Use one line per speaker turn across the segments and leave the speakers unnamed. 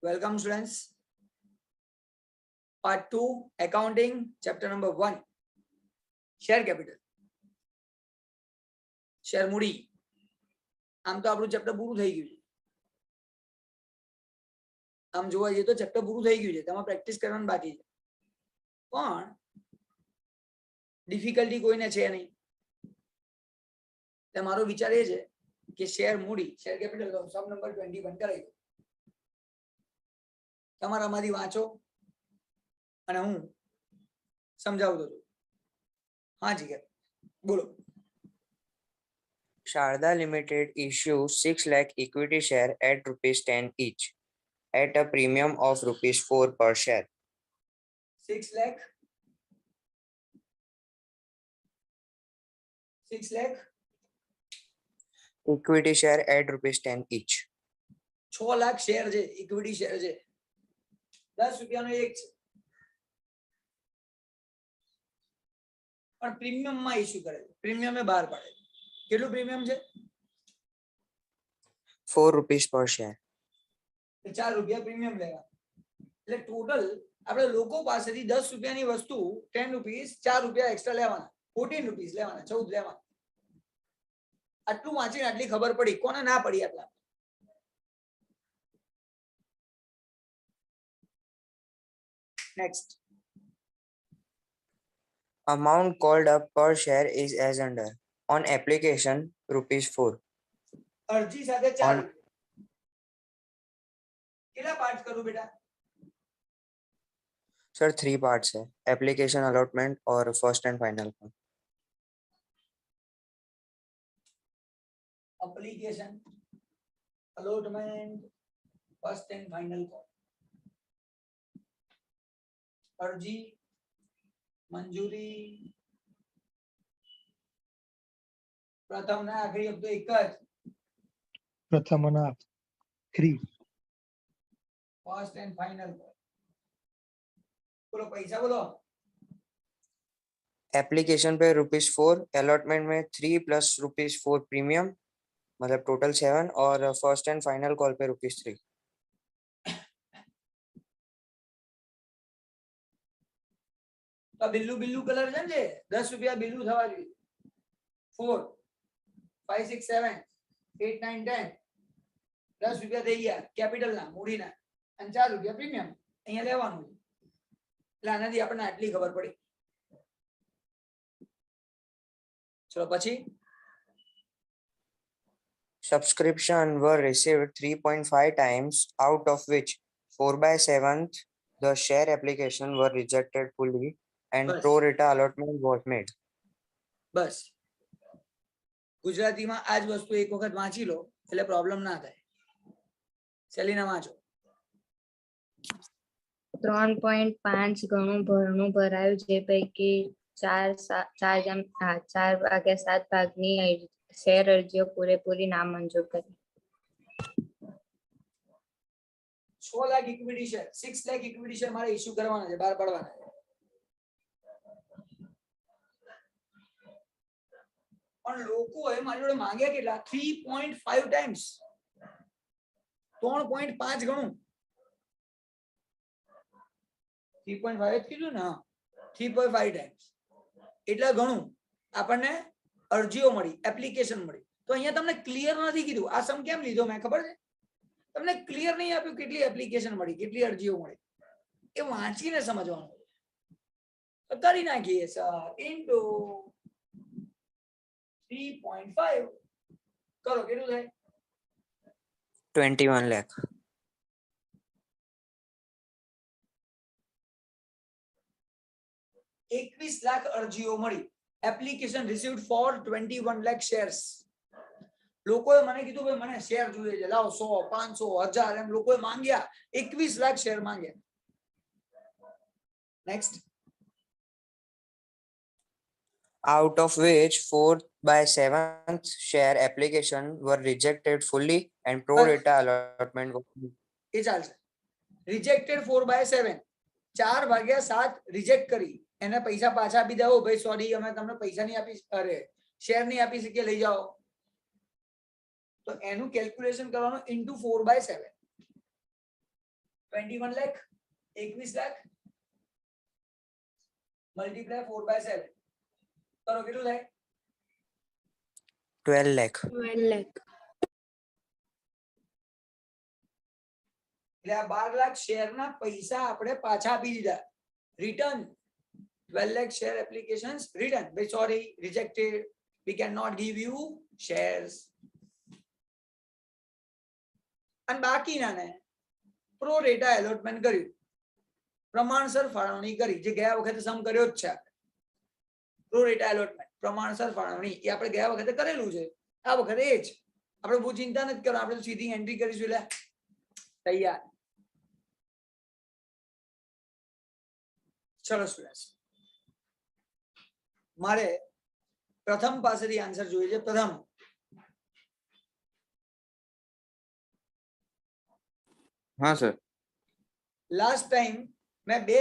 Welcome students. Part 2 accounting chapter number 1 share capital share મૂડી. આમ તો આપણું ચેપ્ટર પૂરું થઈ ગયું છે. આમ જોવા જઈએ તો ચેપ્ટર પૂરું થઈ ગયું છે, તમારે પ્રેક્ટિસ કરવાનું બાકી છે, પણ ડિફિકલ્ટી કોઈને છે નહીં. એટલે મારો વિચાર એ છે કે શેર મૂડી શેર કેપિટલ સમ નંબર 21 કરાવી દો. તમારામાંથી વાંચો અને હું સમજાવતો છું. હા જી બોલો.
Sharda Limited issues 6 lakh equity share at rupees 10 each at a premium of rupees 4 per share.
6 lakh 6 lakh
Equity share at rupees 10 each.
6 lakh share છે, ઇક્વિટી શેર છે, 10 રૂપિયાનો એક છે, પણ પ્રીમિયમ માં ઇશ્યુ કરે છે. પ્રીમિયમ બહાર પાડે. કેટલું પ્રીમિયમ છે?
4 rupees per share.
4 રૂપિયા પ્રીમિયમ લેવા. એટલે ટોટલ આપણે લોકો પાસેથી 10 રૂપિયાની વસ્તુ 10 રૂપીસ 4 રૂપિયા એક્સ્ટ્રા લેવાના, 14 રૂપીસ લેવાના, 14 લેવાના. આટલું વાંચીને આટલી ખબર પડી. કોને ના પડી આટલા? Next.
Amount called up per share is as under. On application, rupees 4.
અરજી સાથે 4
On-
રૂપિયા. કેટલા પાર્ટ કરું બેટા?
Sir, 3 parts hai. Application, allotment or first and final.
Application, allotment, first and final call. અરજી, મંજૂરી, પ્રથમ ના આખરી હપ્તો એક જ.
પ્રથમ અને આખરી.
First and final call. બોલો પૈસા બોલો.
Application पे rupees 4, allotment में 3 plus rupees 4 premium, मतलब total 7 और first and final call पे rupees 3.
તો બિલ્લુ બિલ્લુ કલર છે ને, 10 રૂપિયા બિલ્લુ થવા જોઈએ. 4 5 6 7 8 9 10 10 રૂપિયા થઈ ગયા કેપિટલ ના મૂડીના અને 4 રૂપિયા પ્રીમિયમ અહીંયા લેવાનું છે. એટલે આનાથી આપણને આટલી ખબર પડી. ચલો પછી
Subscription were received 3.5 times, out of which 4/7 the share application were rejected fully and
Bas.
pro rata allotment was made.
બસ ગુજરાતીમાં આ જ વસ્તુ એક વખત વાંચી લો એટલે પ્રોબ્લેમ ના થાય. સેલિના વાંચો.
3.5 ગણું ભરણું ભરાયું, જે પૈકી 4/7 ભાગની શેર અરજીઓ પૂરેપૂરી નામંજૂર કરી.
6 lakh equity share 6 lakh equity share મારે ઇશ્યુ કરવાના છે, બહાર પાડવાના છે. પણ લોકોએ મારી જોડે માંગ્યા કેટલા? 3.5 ટાઈમ્સ. 3.5 ગણું. 3.5 જ કીધું ને? 3.5 ટાઈમ્સ એટલે ઘણું આપણને અરજીઓ મળી, એપ્લિકેશન મળી. તો અહીંયા તમને ક્લિયર નથી કીધું. આ સમ કેમ લીધો મેં ખબર છે? તમને ક્લિયર નહીં આપ્યું કેટલી એપ્લિકેશન મળી, કેટલી અરજીઓ મળી. એ વાંચીને સમજવાનું. તો કરી નાખીએ સર ઇન્ટુ 3.5 કરો કેટલું થાય?
21 lakh.
21 લાખ અરજીઓ મળી. Application received for 21 lakh shares. લોકોએ મને કીધું ભાઈ મને શેર જોઈએ છે, લાવો 100 500 1000 એમ લોકોએ માંગ્યા. 21 લાખ શેર માંગ્યા. Next.
Out of which 4/7 share application were rejected fully and pro
Bas.
rata allotment was made.
એ ચાલશે. રિજેક્ટેડ 4/7 4/7 રિજેક્ટ કરી એને પૈસા પાછા આપી દેવો. ભાઈ સોરી અમે તમને પૈસા નહીં આપી, અરે શેર નહીં આપી શકીએ, લઈ જાઓ. તો એનું કેલ્ક્યુલેશન કરવાનું ઇન્ટુ 4/7. 21 લાખ 21 લાખ મલ્ટીપ્લાય 4/7 કરો કેટલું થાય
12 lakh.
12 lakh.
એટલે આ 12 લાખ શેરના પૈસા આપણે પાછા આપી દીધા return 12 lakh share applications return by sorry rejected we cannot give you shares અને બાકીનાને પ્રો રેટા એલોટમેન્ટ કર્યું પ્રમાણસર ફાળવણી કરી જે ગયા વખતે સમ કર્યો જ છે પ્રો રેટા એલોટમેન્ટ પ્રમાણસર ફાળવણી એ આપણે ગયા વખતે કરેલું છે આ વખતે એ જ આપણે બહુ ચિંતા નથી કરવાની આપણે તો સીધી એન્ટ્રી કરીશું એટલે તૈયાર ચલો સ્ટુડન્ટ્સ મારે પ્રથમ પાસેથી આન્સર જોઈએ છે પ્રથમ
हाँ सर
લાસ્ટ ટાઈમ મેં બે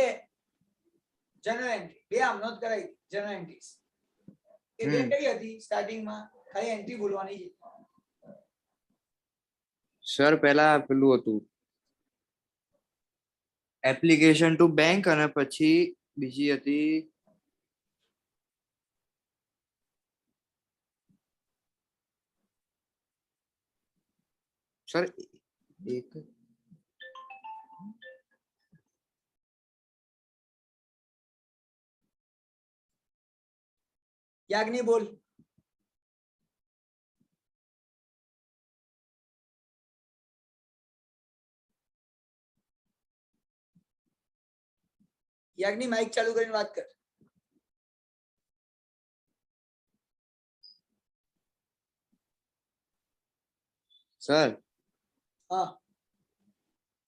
જનરલ એન્ટ્રી બે આમ નોંધ કરાવી જનરલ એન્ટ્રીઝ એ બે કઈ હતી સ્ટાર્ટિંગમાં ખાલી એન્ટ્રી બોલવાની છે
સર પહેલા પેલું હતું એપ્લિકેશન ટુ બેંક અને પછી બીજી હતી સર એક
યાજ્ઞી બોલ યાજ્ઞી માઇક ચાલુ કરીને વાત કર
સર
હા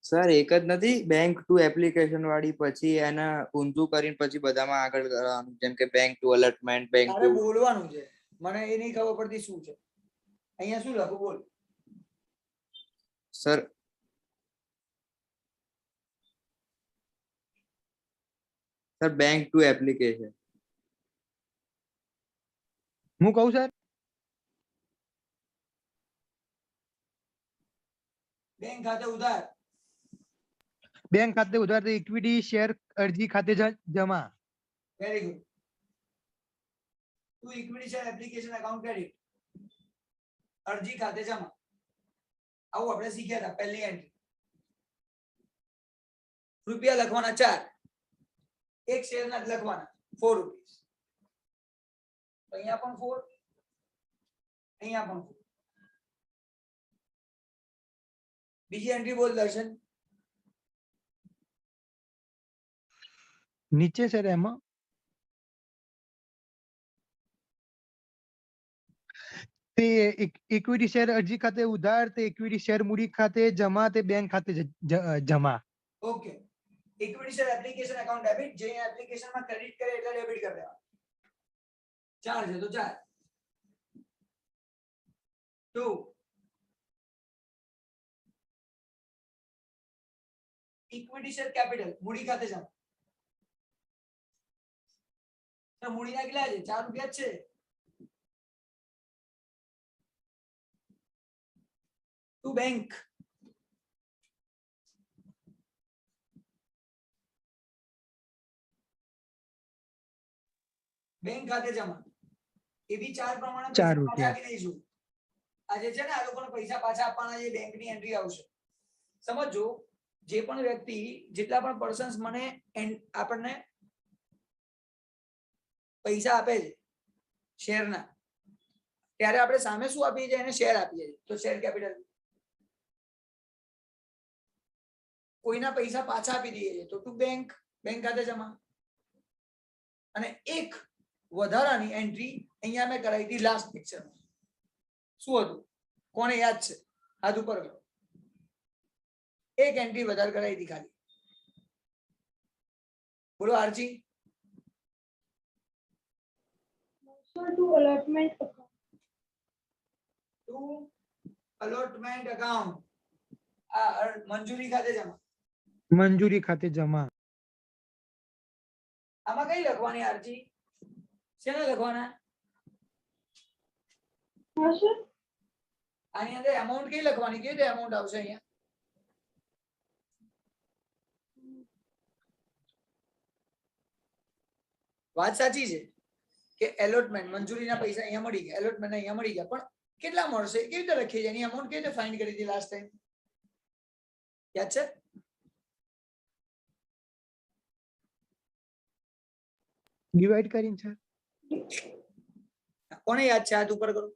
સર એક જ નથી બેંક ટુ એપ્લિકેશન વાળી પછી એના ઊંધું કરીને પછી બધામાં આગળ કરવાનું જેમ કે બેંક ટુ અલર્ટમેન્ટ બેંક
તારે
ટુ
બોલવાનું છે મને એ નહીં ખબર પડતી શું છે અહીંયા શું લખું બોલ
sir sir bank to application
હું કહું સર
બેંક ખાતે ઉધાર
બેંક ખાતે ઉધાર ઇક્વિટી શેર અરજી ખાતે જમા
very good to equity share application account credit અરજી ખાતે જમા આવું આપણે શીખ્યા હતા પહેલી એન્ટ્રી રૂપિયા લખવાના 4 એક શેરના જ લખવાના 4 રૂપીસ અહીંયા પણ 4 અહીંયા પણ 4 બીજી એન્ટ્રી બોલ દર્શન
નીચે સર એમાં તે ઇક્વિટી શેર અરજી ખાતે ઉધાર તે ઇક્વિટી શેર મૂડી ખાતે જમા તે બેંક ખાતે જમા
okay equity share application account debit જે એપ્લિકેશનમાં ક્રેડિટ કરે એટલે ડેબિટ કરી દેવાનું 4 છે તો 4 2 ઇક્વિટી શેર કેપિટલ મૂડી ખાતે જમા તો મૂડીના કેટલા છે 4 રૂપિયા જ છે ટુ બેંક બેંક ખાતે જમા એ બી 4 પ્રમાણે
4
પૈસા પાછા
રૂપિયા.
આપી દઈશું આજે છે ને આ લોકોને પૈસા પાછા આપવાના જે બેંકની એન્ટ્રી આવશે સમજો જે પણ વ્યક્તિ જેટલા પણ પર્સન્સ મને આપણને પૈસા આપે છે શેરના ત્યારે આપણે સામે શું આપીએ છીએ એને શેર આપીએ છીએ તો શેર કેપિટલ કોઈના પૈસા પાછા આપી દઈએ છીએ તો ટુ બેંક બેંક ખાતે જમા અને એક વધારાની એન્ટ્રી અહીંયા મેં કરાવી હતી લાસ્ટ લેક્ચરમાં શું હતું કોને યાદ છે હાથ ઉપર કરો એક એન્ટ્રી વધારે કરાવી હતી ખાલી બોલો આરજી
to allotment account.
To allotment account આ મંજૂરી ખાતે જમા
મંજૂરી ખાતે જમા
આમાં કઈ લખવાની આરજી શેને લખવાના
Yes, sir.
આની અંદર અમાઉન્ટ કઈ લખવાની કેવી રીતે અમાઉન્ટ આવશે અહીંયા વાત સાચી છે કે એલોટમેન્ટ મંજૂરીના પૈસા અહીંયા મળી ગયા, એલોટમેન્ટ અહીંયા મળી ગયા, પણ કેટલા મળશે કેવી રીતે લખી છે, એની અમાઉન્ટ કેવી રીતે ફાઇન્ડ કરી હતી લાસ્ટ ટાઈમ, યાદ છે?
ડિવાઈડ કરીને છે.
કોને યાદ છે? હાથ ઉપર કરો.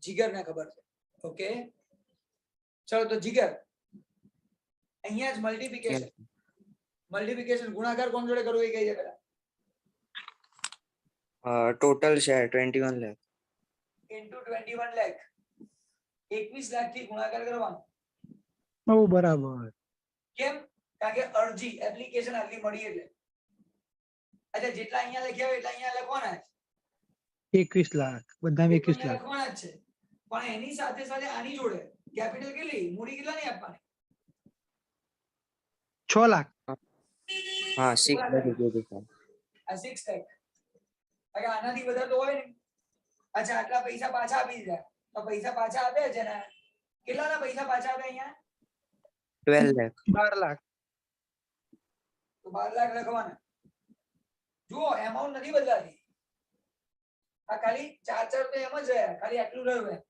જીગર ને ખબર છે. ઓકે ચલો તો જીગર અહીંયા જ મલ્ટીપ્લિકેશન ગુણાકાર કોણ જોડે કરવું એ કહી દે પેલા.
total share 21 lakh.
Into 21 lakh 21 lakh થી ગુણાકાર કરવાનો.
ઓ બરાબર.
કેમ? કારણ કે અરજી એપ્લિકેશન આટલી મળી એટલે. અચ્છા જેટલા અહીંયા લખ્યા હોય એટલા અહીંયા લખવાના જ.
21 લાખ બધા 21 લાખ.
લખવાના જ છે, પણ એની સાથે સાથે આની જોડે કેપિટલ કેટલી મૂડી કેટલા ની આપવાની?
6 લાખ.
હા 6 lakh rupees.
આ 6 લાખ. અગર આનાથી વધારે તો હોય ને. અચ્છા આટલા પૈસા પાછા આપી દીધા તો પૈસા પાછા આપે છે ને, કેટલાના પૈસા પાછા આપે અહીંયા?
12 lakh.
12 લાખ.
તો 12 લાખ લખવાના. જુઓ એમાઉન્ટ નથી બદલાતી, આ ખાલી ચાર તો એમ જ રહ્યા, ખાલી આટલું રહ્યું એમ.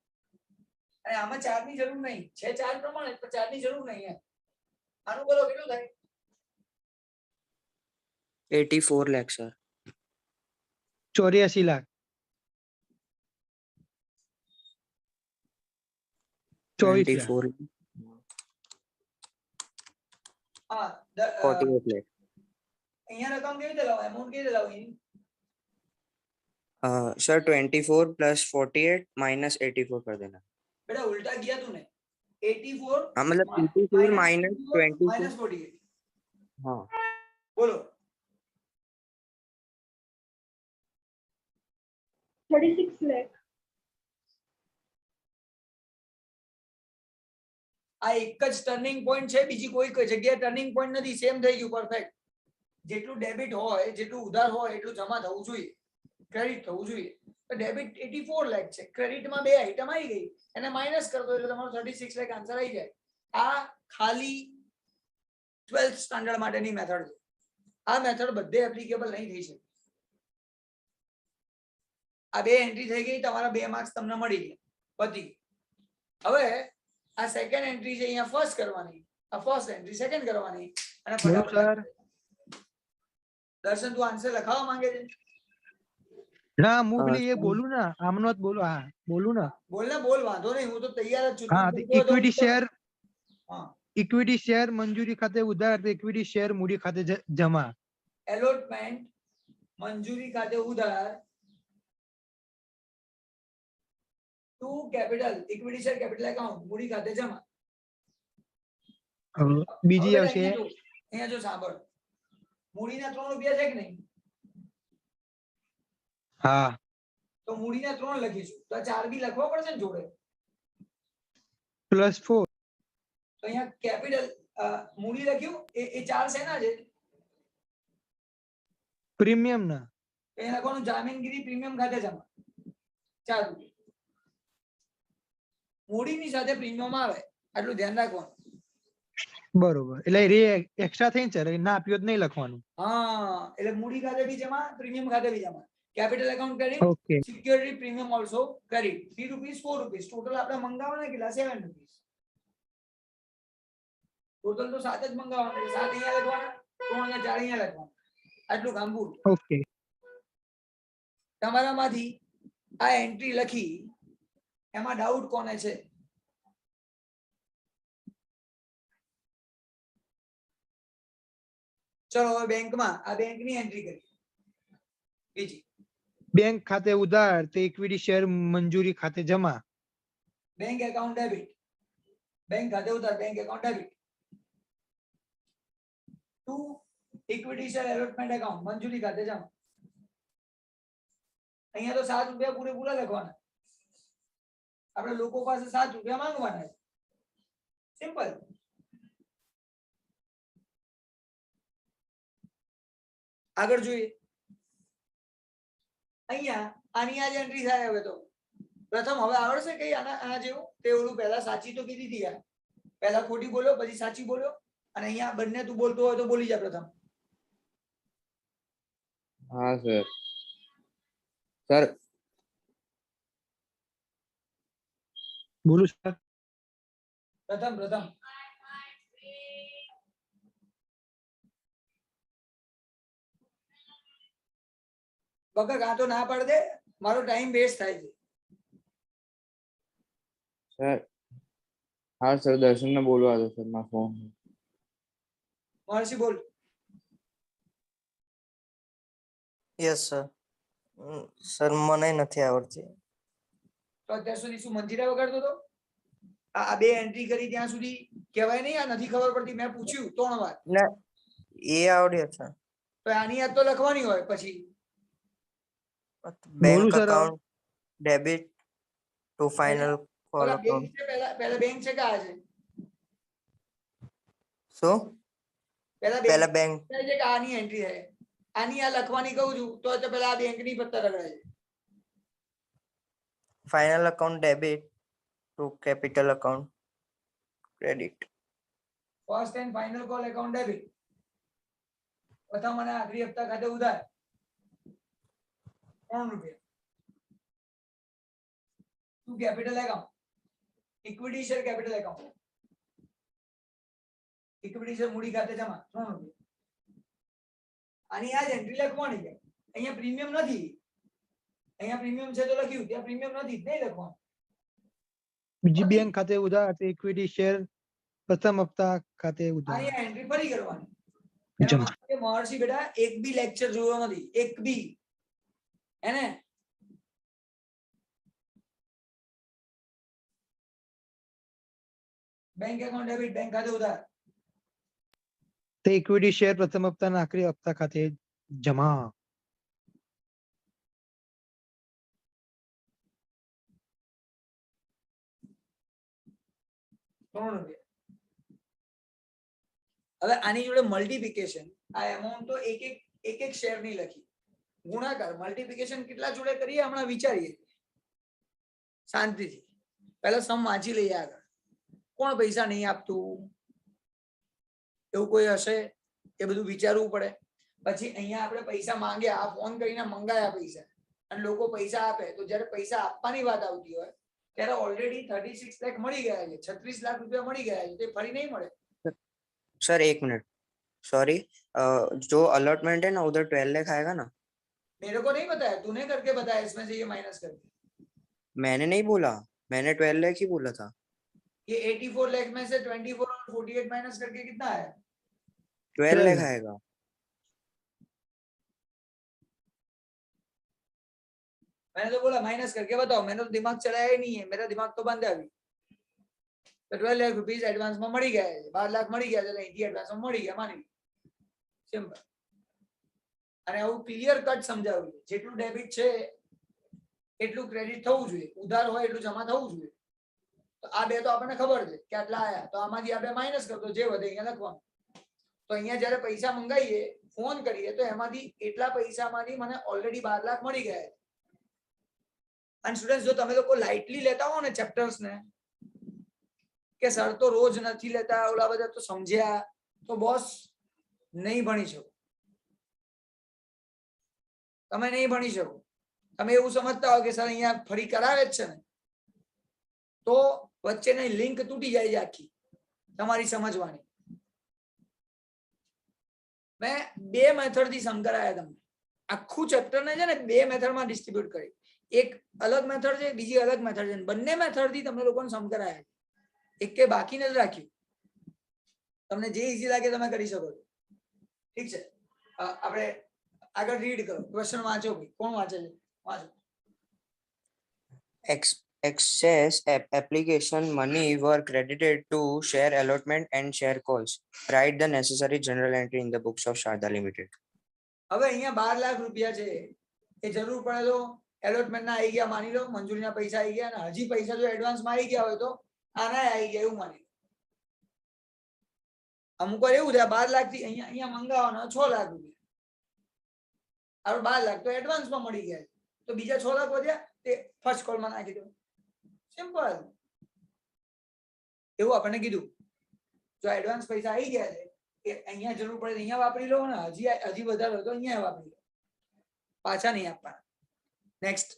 અને આમાં 4 ની જરૂર નહીં છે, 4 પ્રમાણે પણ 4 ની જરૂર નહીં એમ. આનું બોલો કેટલું થાય?
84 lakh sir.
84 લાખ. 24 લાખ.
24
હા
48 lakh.
અહીંયા રકમ કેવી રીતે લાવો, એમાઉન્ટ કેવી રીતે લાવો એની?
सर 24 plus 48 minus 84 कर देना.
બેટા ઉલટા ગયા તું ને. 84
हाँ मतलब 84 minus 24.
minus 48.
हाँ
બોલો
36 lakh.
આ એક જ ટર્નિંગ પોઈન્ટ છે, બીજી કોઈ જગ્યાએ ટર્નિંગ પોઈન્ટ નથી. સેમ થઈ ગયું, પરફેક્ટ. જેટલું ડેબિટ હોય જેટલું ઉધાર હોય એટલું જમા થવું જોઈએ, ક્રેડિટ થવું જોઈએ. તો ડેબિટ 84 લાખ છે, ક્રેડિટમાં બે આઈટમ આવી ગઈ, એને માઇનસ કરી દો એટલે તમારો 36 લાખ આન્સર આવી જાય. આ ખાલી 12th સ્ટાન્ડર્ડ માટેની મેથડ છે. આ મેથડ બધે એપ્લિકેબલ નહીં થઈ શકે. આ બે એન્ટ્રી થઈ ગઈ, તમારા 2 માર્ક્સ તમને મળી ગયા, પતી. હવે આ સેકન્ડ એન્ટ્રી છે, અહીંયા ફર્સ્ટ કરવાની, આ ફર્સ્ટ એન્ટ્રી સેકન્ડ કરવાની અને ફટાફટ. દર્શન તું આન્સર લખાવવા માંગે છે?
ના હું પેલી એ બોલું ને, આમનો જ બોલું. હા બોલું ને.
બોલ ને, બોલ, વાંધો નહીં, હું તો તૈયાર જ છું.
હા ઇક્વિટી શેર.
હા
ઇક્વિટી શેર મંજૂરી ખાતે ઉધાર, ઇક્વિટી શેર મૂડી ખાતે જમા.
એલોટમેન્ટ મંજૂરી ખાતે ઉધાર to capital equity share capital account મૂડી ખાતે જમા.
બીજી
હવે
આવશે
અહીંયા જો સાંભળ, મૂડીના 3 રૂપિયા છે કે નહીં?
હા
તો મૂડીના 3 લખીશું, તો આ 4 બી લખવા પડશે ને જોડે.
+4.
તો અહીંયા કેપિટલ મૂડી લખ્યું, એ 4 શેના છે?
પ્રીમિયમ ના.
તો અહીંયા લખવાનું જામીનગીરી પ્રીમિયમ ખાતે જમા 4 રૂપિયા. મૂડીની સાથે પ્રીમિયમ આવે આટલું ધ્યાન રાખવાનું.
બરોબર, એટલે રે એક્સ્ટ્રા થઈને ચાલે, ના આપ્યો જ નહીં લખવાનું.
હા એટલે મૂડી ખાતે બી જમા, પ્રીમિયમ ખાતે બી જમા. Capital account credit,
okay.
Security premium also credit. 3 rupees 4 rupees total આપણે મંગાવવાના કેટલા? 7 રૂપીસ. ટોટલ તો 7 જ મંગાવવાના, 7 અહીંયા લખવાના, 3 અને 4 અહીંયા લખવાના. આટલું કામ પૂરું.
ઓકે.
તમારામાંથી આ એન્ટ્રી લખી એમાં ડાઉટ કોને છે? ચલો હવે બેંકમાં આ બેંકની એન્ટ્રી કરી. બીજી
બેંક ખાતે ઉધાર તે ઇક્વિટી શેર મંજૂરી ખાતે જમા.
બેંક એકાઉન્ટ ડેબિટ, બેંક ખાતે ઉધાર, bank account debit. Two equity share allotment account મંજૂરી ખાતે જમા. અહીંયા તો 7 રૂપિયા પૂરેપૂરા લખવાના. આપણે લોકો પાસે 7 રૂપિયા માંગવાના છે. સિમ્પલ. આગળ જોઈએ. અહીંયા આની આ જ એન્ટ્રી થાય. હવે તો પ્રથમ હવે આવડશે કઈ આના જેવું? તે ઓલું પહેલા સાચી તો કીધી હતી યાર, પહેલા ખોટી બોલ્યો પછી સાચી બોલ્યો અને અહીંયા બંને તું બોલતો હોય તો બોલી જા પ્રથમ.
હા સર. સર
બોલું સર?
પ્રથમ વગર કાં તો ના પાડ દે, મારો ટાઈમ વેસ્ટ થાય છે.
સર હા સર, દર્શનને બોલવા દો સર, મારો ફોન.
મહર્ષિ બોલ.
Yes sir. સર મને નથી આવડતી.
તો અત્યાર સુધી શું મંજીરા વગાડતો હતો? આ બે એન્ટ્રી કરી ત્યાં સુધી કહેવાય નહીં આ નથી ખબર પડતી. મેં પૂછ્યું 3 વાર.
ના, એ આવડ્યો છે.
તો આની યાદ તો લખવાની હોય પછી.
બેંક
બોલું sir?
Account debit two final call
ઓલા બેંક
અકાઉન્ટ.
છે, પહેલા બેંક છે કે આ છે?
શું?
પહેલા
પહેલા બેંક.
છે કે આની એન્ટ્રી છે? આની આ લખવાની કહું છું તો પહેલા આ બેંકની પત્તા રગડાય છે.
Final account debit to capital account credit.
First and final call account debit. પ્રથમ અને આખરી હપ્તા ખાતે ઉધાર ₹3. To capital account equity share capital account. Equity share મૂડી ખાતે જમા ₹3. આની આ જ એન્ટ્રી લખવાની છે. અહીંયા પ્રીમિયમ નથી. અહીંયા પ્રીમિયમ છે તો લખ્યું, ત્યાં પ્રીમિયમ નથી નહીં લખવાનું.
બીજી બેંક ખાતે ઉધાર તે ઇક્વિટી શેર પ્રથમ હપ્તા ખાતે ઉધાર
અહીંયા એન્ટ્રી ફરી કરવાની.
જમા.
મહર્ષિ બેટા એક બી લેક્ચર જોયો નથી, એક બી. એને બેંક એકાઉન્ટ ડેબિટ, બેંક ખાતે ઉધાર.
તે ઇક્વિટી શેર પ્રથમ હપ્તાના આખરી હપ્તા ખાતે જમા.
₹3. હવે આની જોડે મલ્ટીપ્લિકેશન, આ એમાઉન્ટ તો એક શેર ની લખી. ગુણાકાર મલ્ટીપ્લિકેશન કેટલા જોડે કરીએ હમણાં વિચારીએ શાંતિથી. પહેલા સમ વાંચી લઈએ આગળ. કોણ પૈસા નહીં આપતું? એવું કોઈ હશે? એ બધું વિચારવું પડે. પછી અહીંયા આપણે પૈસા માંગ્યા, આ ફોન કરીને મંગાયા પૈસા, અને લોકો પૈસા આપે. તો જ્યારે પૈસા આપવાની વાત આવતી હોય ત્યારે ઓલરેડી 36 લાખ મળી ગયા છે, 36 લાખ રૂપિયા મળી ગયા છે, તે ફરી નહીં મળે.
सर एक मिनट, सॉरी, जो अलॉटमेंट है ना उधर 12 लाख आएगा ना?
मेरे को नहीं बताया, तूने करके बताया इसमें से ये माइनस करके.
मैंने नहीं बोला, मैंने 12 लाख ही बोला था.
ये 84 लाख में से 24 और 48 माइनस करके कितना आया?
12 लाख आएगा.
मैंने तो बोला माइनस करके बताओ, मैंने तो दिमाग चलाया ही नहीं है, मेरा दिमाग तो बंद है अभी. तो 12 लाख रुपीस एडवांस में मળી ગયા છે, 12 લાખ મળી ગયા છે, અહીંથી એડવાન્સ માં મળી ગયા, માની સિમ્પલ. અને આવું ક્લિયર કટ સમજાવ્યું છે. જેટલું ડેબિટ છે એટલું ક્રેડિટ થવું જોઈએ, ઉધાર હોય એટલું જમા થવું જોઈએ. તો આ બે તો આપણને ખબર છે કે આટલા આયા, તો આમાંથી આપણે માઈનસ કરતો જે વધે અહીંયા લખવાનું. તો અહીંયા જ્યારે પૈસા મંગાવીએ, ફોન કરીએ, તો એમાંથી એટલા પૈસામાંથી મને ઓલરેડી 12 લાખ મળી ગયા છે. અને સ્ટુડન્ટ્સ, જો તમે લોકો લાઇટલી લેતા હો ને ચેપ્ટર્સ ને, કે સર તો રોજ નથી લેતા, ઓલા બધા તો સમજ્યા, તો બોસ નહીં ભણી શકો. તમે નહીં ભણી શકો. તમે એવું સમજતા હો કે સર અહીંયા ફરી કરાવે જ છે ને, તો વચ્ચેની લિંક તૂટી જાય છે આખી તમારી સમજવાની. મેં બે મેથડ થી સમ કરાયા તમને. આખું ચેપ્ટર ને છે ને બે મેથડ માં ડિસ્ટ્રીબ્યુટ કરી. એક અલગ મેથડ છે, બીજી અલગ મેથડ છે. બંને મેથડ થી તમને લોકોને સમ કરાયા. એક કે બાકી નથી રાખ્યું. તમને જે ઈઝી લાગે તમે કરી શકો છો. ઠીક છે, આપણે આગળ રીડ કરો. ક્વેશ્ચન વાંચો ભાઈ. કોણ વાંચે છે? વાંચો.
Excess application money were credited to share allotment and share calls. Write the necessary general entry in the books of Sharda Limited.
હવે અહીંયા 12 લાખ રૂપિયા છે, એ જરૂર પડે તો એલોટમેન્ટ ના આવી ગયા માની લો, મંજૂરીના પૈસા આવી ગયા, અને હજી પૈસા જો એડવાન્સ માં આવી ગયા હોય તો આના આવી ગયા એવું માની લો. અમુક વાર એવું થાય 12 લાખ થી અહીંયા મંગાવવાના 6 લાખ રૂપિયા, હવે 12 લાખ તો એડવાન્સ માં મળી ગયા, તો બીજા 6 લાખ વધ્યા તે ફર્સ્ટ કોલ માં નાખી દો. સિમ્પલ. એવું આપણને કીધું. જો એડવાન્સ પૈસા આવી ગયા છે કે અહીંયા જરૂર પડે તો અહીંયા વાપરી લો ને હજી વધારે હોય તો અહીંયા વાપરી લો, પાછા નહીં આપવાના. નેક્સ્ટ.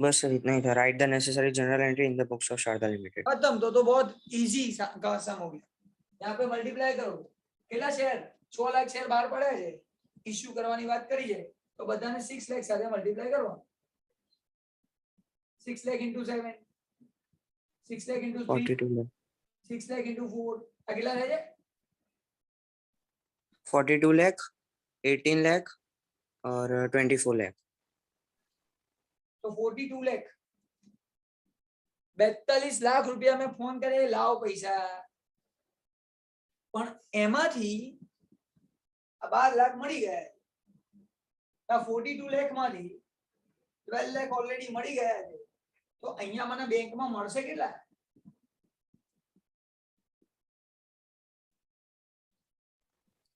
बस इतना ही था. Write the necessary journal entry in the books of Sharda limited.
खत्म. तो बहुत इजी सम हो गया. यहाँ पे मल्टीप्लाई करो. કેટલા શેર? 6 લાખ શેર બહાર પડ્યા છે, ઇશ્યુ કરવાની વાત કરી છે, તો બધાને 6 લાખ સાથે મલ્ટીપ્લાય કરવાનું. 6 lakh into 7, 6 lakh into 3,
42 lakh.
6 lakh into 4, આ કેટલા થાય છે?
42 lakh, 18 lakh और 24 lakh.
તો 42 લાખ. 42 લાખ રૂપિયા મેં ફોન કરે લાવો પૈસા, પણ એમાંથી આ 12 લાખ મળી ગયા. આ 42 લાખ માંથી 12 લાખ ઓલરેડી મળી ગયા છે, તો અહીંયા મને બેંકમાં મળશે કેટલા?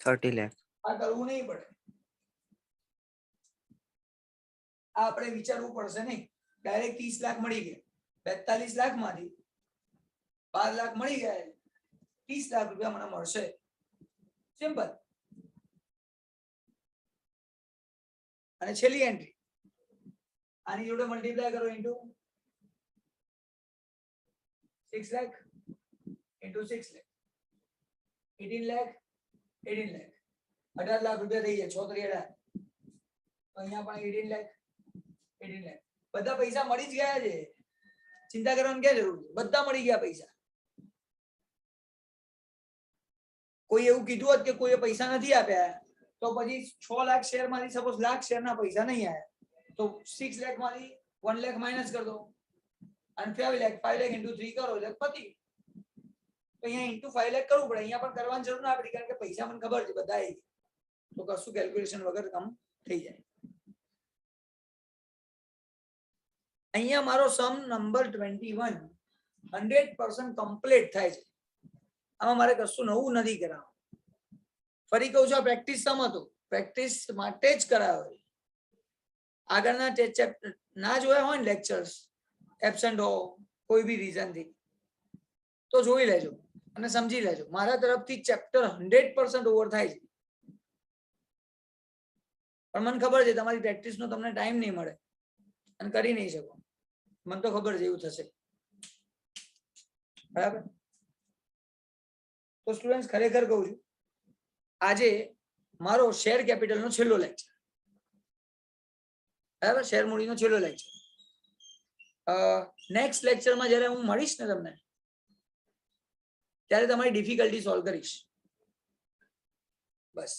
$30 lakh.
આ કરવું નહીં પડે, આ આપણે વિચારવું પડશે નહીં. ડાયરેક્ટ 30 લાખ મળી ગયા. 42 લાખ માંથી 12 લાખ મળી ગયા, 30 લાખ રૂપિયા મને મળશે. સિમ્પલ. અને છેલ્લી એન્ટ્રી આની જોડે મલ્ટીપ્લાય કરો ઇન્ટુ 6 લાખ ઇન્ટુ 6 લાખ 18 લાખ 18 લાખ 18 લાખ રૂપિયા થઈ જાય. 6 3 18. તો અહીંયા પણ 18 લાખ 18 લાખ. બધા પૈસા મળી જ ગયા છે, ચિંતા કરવાની ક્યાં જરૂર છે? બધા મળી ગયા પૈસા. કોઈ એવું કીધું હોત કે કોઈએ પૈસા નથી આપ્યા તો પછી 6 લાખ શેર માંથી સપોઝ લાખ શેર ના પૈસા નહીં આવ્યા તો 6 લાખ માંથી 1 લાખ માઇનસ કરી દો અને 5 લાખ into 3 કરો એટલે પતી. તો અહીંયા into 5 લાખ કરવું પડે. અહીંયા પણ કરવાની જરૂર ના પડી કારણ કે પૈસા મને ખબર છે બધા આવી ગયા, તો કશું કેલ્ક્યુલેશન વગર કામ થઈ જાય. અહીંયા મારો સમ નંબર 21 100% કમ્પ્લીટ થાય છે. આમાં મારે કશું નવું નથી કરાવવાનું. ફરી કહું છું, આ પ્રેક્ટિસ સમ હતું, પ્રેક્ટિસ માટે જ કરાવે. આગળના ચેપ્ટર ના જોયા હોય ને લેક્ચર્સ, એબસેન્ટ હો કોઈ બી રીઝન થી, તો જોઈ લેજો અને સમજી લેજો. મારા તરફથી ચેપ્ટર 100% ઓવર થાય છે, પણ મને ખબર છે તમારી પ્રેક્ટિસનો તમને ટાઈમ નહીં મળે અને કરી નહીં શકો. મને તો ખબર છે એવું થશે. બરાબર? તો સ્ટુડન્ટ્સ ખરેખર કહું છું, આજે મારો શેર કેપિટલનો છેલ્લો લેક્ચર. બરાબર? શેર મૂડીનો છેલ્લો લેક્ચર. નેક્સ્ટ લેક્ચરમાં જ્યારે હું મળીશ ને તમને, ત્યારે તમારી ડિફિકલ્ટી સોલ્વ કરીશ. બસ.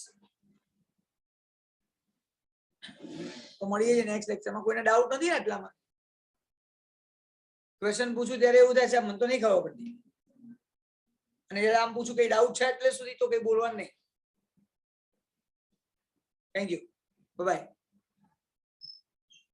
તો મળીએ છીએ નેક્સ્ટ લેક્ચરમાં. કોઈને ડાઉટ નથી ને આટલામાં? ક્વેશ્ચન પૂછું ત્યારે એવું થાય છે મને તો નહીં ખબર પડતી, અને જયારે આમ પૂછું કઈ ડાઉટ છે એટલે સુધી તો કઈ બોલવાનું નહીં. Thank you. બાય.